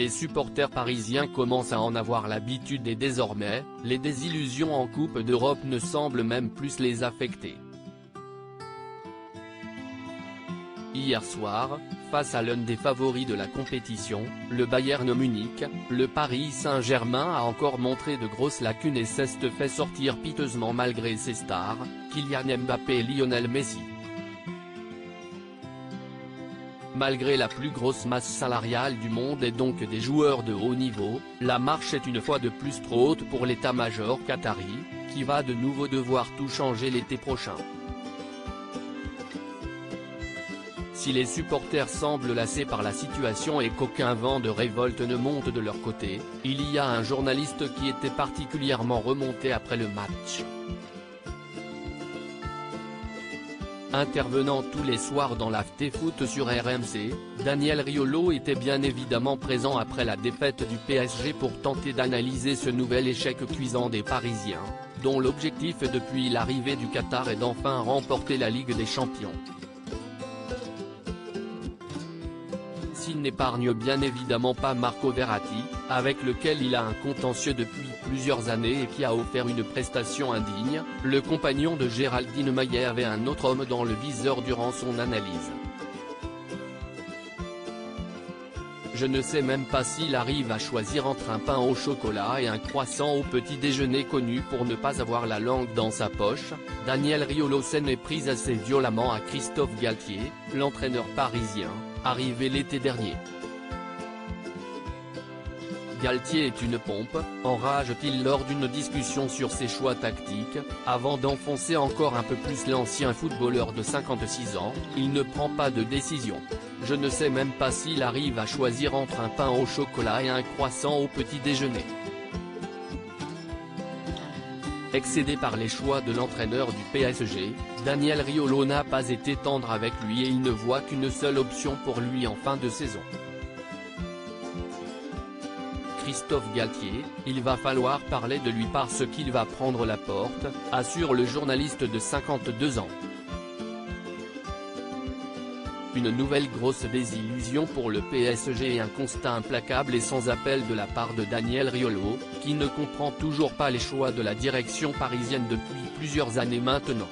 Les supporters parisiens commencent à en avoir l'habitude et désormais, les désillusions en Coupe d'Europe ne semblent même plus les affecter. Hier soir, face à l'un des favoris de la compétition, le Bayern Munich, le Paris Saint-Germain a encore montré de grosses lacunes et s'est fait sortir piteusement malgré ses stars, Kylian Mbappé et Lionel Messi. Malgré la plus grosse masse salariale du monde et donc des joueurs de haut niveau, la marche est une fois de plus trop haute pour l'état-major qatari, qui va de nouveau devoir tout changer l'été prochain. Si les supporters semblent lassés par la situation et qu'aucun vent de révolte ne monte de leur côté, il y a un journaliste qui était particulièrement remonté après le match. Intervenant tous les soirs dans l'After-Foot sur RMC, Daniel Riolo était bien évidemment présent après la défaite du PSG pour tenter d'analyser ce nouvel échec cuisant des Parisiens, dont l'objectif depuis l'arrivée du Qatar est d'enfin remporter la Ligue des Champions. S'il n'épargne bien évidemment pas Marco Verratti, avec lequel il a un contentieux depuis plusieurs années et qui a offert une prestation indigne, le compagnon de Géraldine Maillet avait un autre homme dans le viseur durant son analyse. Je ne sais même pas s'il arrive à choisir entre un pain au chocolat et un croissant au petit déjeuner connu pour ne pas avoir la langue dans sa poche. Daniel Riolo s'en est prise assez violemment à Christophe Galtier, l'entraîneur parisien, arrivé l'été dernier. Galtier est une pompe, enrage-t-il lors d'une discussion sur ses choix tactiques, avant d'enfoncer encore un peu plus l'ancien footballeur de 56 ans, il ne prend pas de décision. Je ne sais même pas s'il arrive à choisir entre un pain au chocolat et un croissant au petit déjeuner. Excédé par les choix de l'entraîneur du PSG, Daniel Riolo n'a pas été tendre avec lui et il ne voit qu'une seule option pour lui en fin de saison. Christophe Galtier, il va falloir parler de lui parce qu'il va prendre la porte, assure le journaliste de 52 ans. Une nouvelle grosse désillusion pour le PSG et un constat implacable et sans appel de la part de Daniel Riolo, qui ne comprend toujours pas les choix de la direction parisienne depuis plusieurs années maintenant.